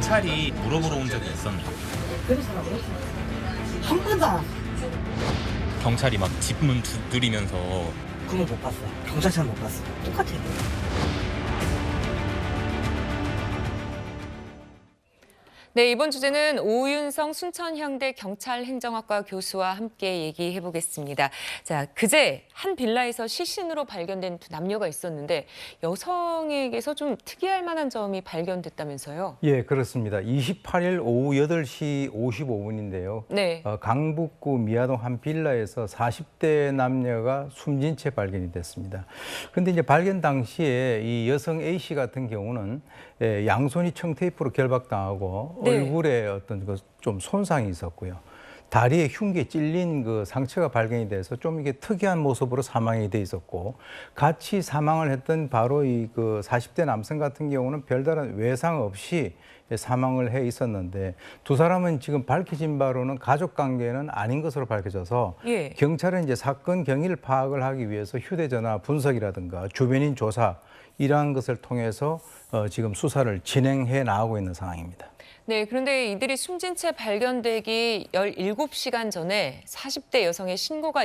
경찰이 물어보러 온 적이 있었나요? 그런 사람 없어. 한 번도 안 왔어. 경찰이 막 집문 두드리면서 그건 못 봤어. 경찰서는 못 봤어. 똑같아. 네, 이번 주제는 오윤성 순천향대 경찰행정학과 교수와 함께 얘기해 보겠습니다. 자, 그제 한 빌라에서 시신으로 발견된 두 남녀가 있었는데 여성에게서 좀 특이할 만한 점이 발견됐다면서요? 예, 그렇습니다. 28일 오후 8시 55분인데요. 네. 강북구 미아동 한 빌라에서 40대 남녀가 숨진 채 발견이 됐습니다. 그런데 이제 발견 당시에 이 여성 A씨 같은 경우는 양손이 청테이프로 결박당하고 네. 얼굴에 어떤 좀 손상이 있었고요. 다리에 흉기에 찔린 그 상처가 발견이 돼서 좀 이게 특이한 모습으로 사망이 돼 있었고, 같이 사망을 했던 바로 이 그 40대 남성 같은 경우는 별다른 외상 없이 사망을 해 있었는데, 두 사람은 지금 밝혀진 바로는 가족 관계는 아닌 것으로 밝혀져서 예. 경찰은 이제 사건 경위를 파악을 하기 위해서 휴대전화 분석이라든가 주변인 조사 이러한 것을 통해서 지금 수사를 진행해 나가고 있는 상황입니다. 네, 그런데 이들이 숨진 채 발견되기 17시간 전에 40대 여성의 신고가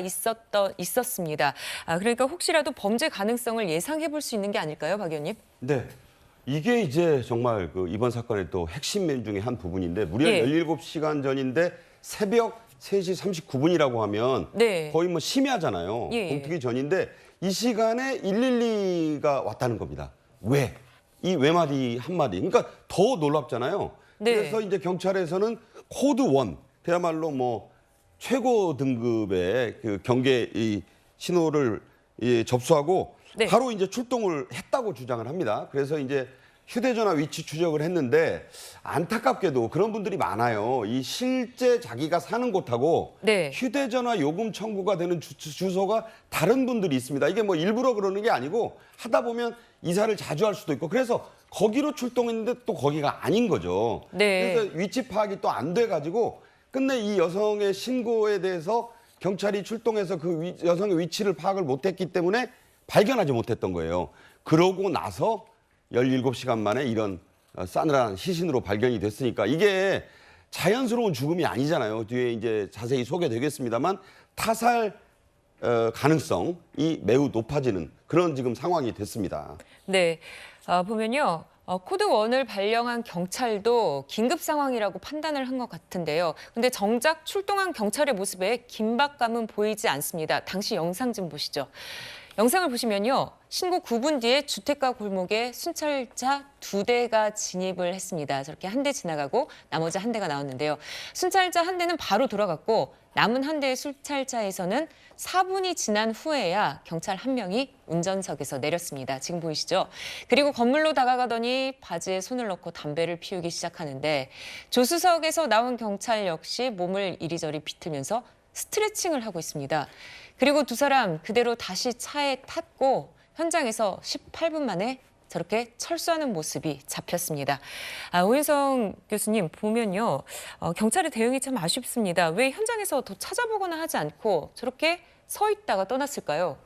있었습니다. 그러니까 혹시라도 범죄 가능성을 예상해 볼 수 있는 게 아닐까요, 박 의원님? 네. 이게 이제 정말 그 이번 사건의 또 핵심 중에 한 부분인데, 무려 예. 17시간 전인데 새벽 3시 39분이라고 하면 네. 거의 뭐 심야잖아요. 예. 동트기 전인데 이 시간에 112가 왔다는 겁니다. 왜? 이 외마디 한마디. 그러니까 더 놀랍잖아요. 네. 그래서 이제 경찰에서는 코드 1, 그야말로 뭐 최고 등급의 그 경계 이 신호를 접수하고 네. 바로 이제 출동을 했다고 주장을 합니다. 그래서 이제 휴대전화 위치 추적을 했는데 안타깝게도 그런 분들이 많아요. 이 실제 자기가 사는 곳하고 네. 휴대전화 요금 청구가 되는 주소가 다른 분들이 있습니다. 이게 뭐 일부러 그러는 게 아니고 하다 보면 이사를 자주 할 수도 있고, 그래서 거기로 출동했는데 또 거기가 아닌 거죠. 네. 그래서 위치 파악이 또 안 돼가지고 끝내 이 여성의 신고에 대해서 경찰이 출동해서 그 여성의 위치를 파악을 못했기 때문에 발견하지 못했던 거예요. 그러고 나서 17시간 만에 이런 싸늘한 시신으로 발견이 됐으니까 이게 자연스러운 죽음이 아니잖아요. 뒤에 이제 자세히 소개되겠습니다만 타살 가능성이 매우 높아지는 그런 지금 상황이 됐습니다. 네, 보면요. 코드 1을 발령한 경찰도 긴급 상황이라고 판단을 한 것 같은데요. 근데 정작 출동한 경찰의 모습에 긴박감은 보이지 않습니다. 당시 영상 좀 보시죠. 영상을 보시면요. 신고 9분 뒤에 주택가 골목에 순찰차 2대가 진입을 했습니다. 저렇게 한 대 지나가고 나머지 한 대가 나왔는데요. 순찰차 한 대는 바로 돌아갔고 남은 한 대의 순찰차에서는 4분이 지난 후에야 경찰 한 명이 운전석에서 내렸습니다. 지금 보이시죠? 그리고 건물로 다가가더니 바지에 손을 넣고 담배를 피우기 시작하는데 조수석에서 나온 경찰 역시 몸을 이리저리 비틀면서 스트레칭을 하고 있습니다. 그리고 두 사람 그대로 다시 차에 탔고 현장에서 18분 만에 저렇게 철수하는 모습이 잡혔습니다. 오윤성 교수님 보면요. 경찰의 대응이 참 아쉽습니다. 왜 현장에서 더 찾아보거나 하지 않고 저렇게 서 있다가 떠났을까요?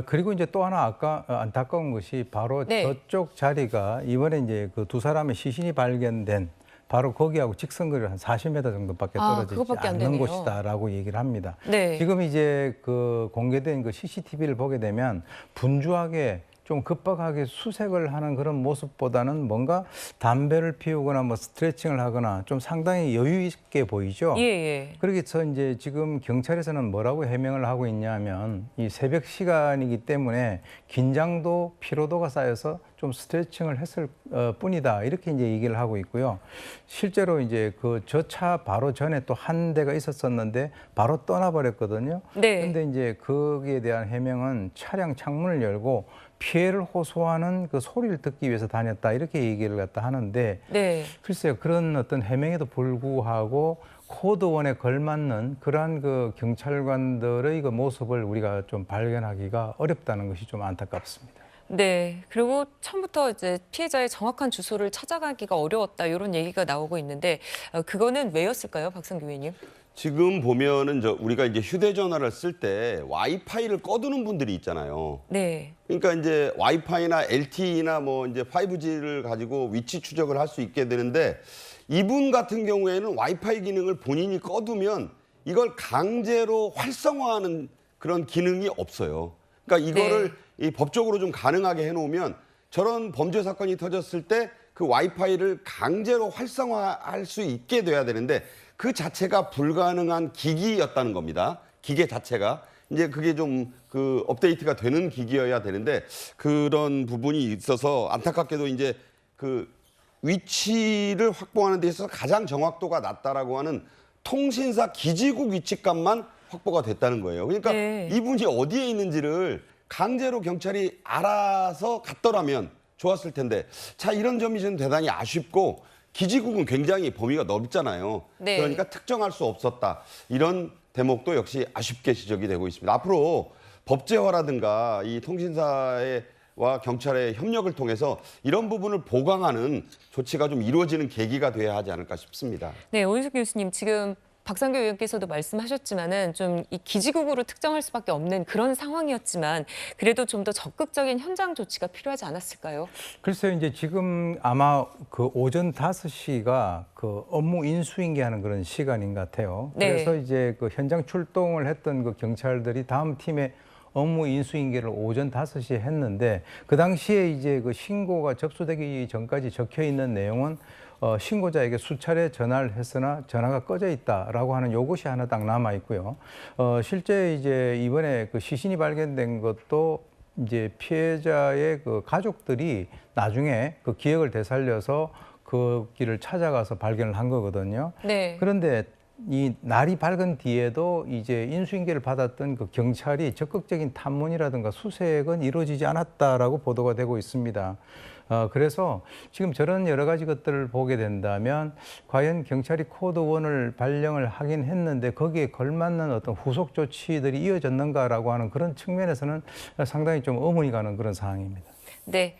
그리고 이제 또 하나 아까 안타까운 것이 바로 네. 저쪽 자리가 이번에 이제 그 두 사람의 시신이 발견된 바로 거기하고 직선거리를 한 40m 정도밖에 떨어지지 그것밖에 안 않는 되네요. 곳이다라고 얘기를 합니다. 네. 지금 이제 그 공개된 그 CCTV를 보게 되면 분주하게 좀 급박하게 수색을 하는 그런 모습보다는 뭔가 담배를 피우거나 뭐 스트레칭을 하거나 좀 상당히 여유 있게 보이죠. 예. 그래서 이제 지금 경찰에서는 뭐라고 해명을 하고 있냐면 이 새벽 시간이기 때문에 긴장도 피로도가 쌓여서 좀 스트레칭을 했을 뿐이다, 이렇게 이제 얘기를 하고 있고요. 실제로 이제 그 저 차 바로 전에 또 한 대가 있었었는데 바로 떠나버렸거든요. 네. 그런데 이제 거기에 대한 해명은 차량 창문을 열고 피해를 호소하는 그 소리를 듣기 위해서 다녔다, 이렇게 얘기를 갖다 하는데, 네. 글쎄요, 그런 어떤 해명에도 불구하고 코드 1에 걸맞는 그러한 그 경찰관들의 그 모습을 우리가 좀 발견하기가 어렵다는 것이 좀 안타깝습니다. 네. 그리고 처음부터 이제 피해자의 정확한 주소를 찾아가기가 어려웠다 이런 얘기가 나오고 있는데 그거는 왜였을까요, 박상규 의원님? 지금 보면은 우리가 이제 휴대전화를 쓸 때 와이파이를 꺼두는 분들이 있잖아요. 네. 그러니까 이제 와이파이나 LTE나 뭐 이제 5G를 가지고 위치 추적을 할 수 있게 되는데 이분 같은 경우에는 와이파이 기능을 본인이 꺼두면 이걸 강제로 활성화하는 그런 기능이 없어요. 그러니까 이거를 이 법적으로 좀 가능하게 해놓으면 저런 범죄 사건이 터졌을 때 그 와이파이를 강제로 활성화할 수 있게 돼야 되는데 그 자체가 불가능한 기기였다는 겁니다. 기계 자체가. 이제 그게 좀 그 업데이트가 되는 기기여야 되는데 그런 부분이 있어서 안타깝게도 이제 그 위치를 확보하는 데 있어서 가장 정확도가 낮다라고 하는 통신사 기지국 위치값만 확보가 됐다는 거예요. 그러니까 네. 이분이 어디에 있는지를 강제로 경찰이 알아서 갔더라면 좋았을 텐데 자 이런 점이 좀 대단히 아쉽고 기지국은 굉장히 범위가 넓잖아요. 네. 그러니까 특정할 수 없었다. 이런 대목도 역시 아쉽게 지적이 되고 있습니다. 앞으로 법제화라든가 이 통신사와 경찰의 협력을 통해서 이런 부분을 보강하는 조치가 좀 이루어지는 계기가 돼야 하지 않을까 싶습니다. 네, 오윤석 교수님 지금 박상규 의원께서도 말씀하셨지만은 좀 이 기지국으로 특정할 수밖에 없는 그런 상황이었지만 그래도 좀 더 적극적인 현장 조치가 필요하지 않았을까요? 글쎄요, 이제 지금 아마 그 오전 5시가 그 업무 인수인계하는 그런 시간인 것 같아요. 네. 그래서 이제 그 현장 출동을 했던 그 경찰들이 다음 팀에 업무 인수인계를 오전 5시에 했는데 그 당시에 이제 그 신고가 접수되기 전까지 적혀 있는 내용은 신고자에게 수차례 전화를 했으나 전화가 꺼져 있다라고 하는 요것이 하나 딱 남아 있고요. 실제 이제 이번에 그 시신이 발견된 것도 이제 피해자의 그 가족들이 나중에 그 기억을 되살려서 그 길을 찾아가서 발견을 한 거거든요. 네. 그런데 이 날이 밝은 뒤에도 이제 인수인계를 받았던 그 경찰이 적극적인 탐문이라든가 수색은 이루어지지 않았다라고 보도가 되고 있습니다. 그래서 지금 저런 여러 가지 것들을 보게 된다면 과연 경찰이 코드 1을 발령을 하긴 했는데 거기에 걸맞는 어떤 후속 조치들이 이어졌는가라고 하는 그런 측면에서는 상당히 좀 의문이 가는 그런 상황입니다. 네,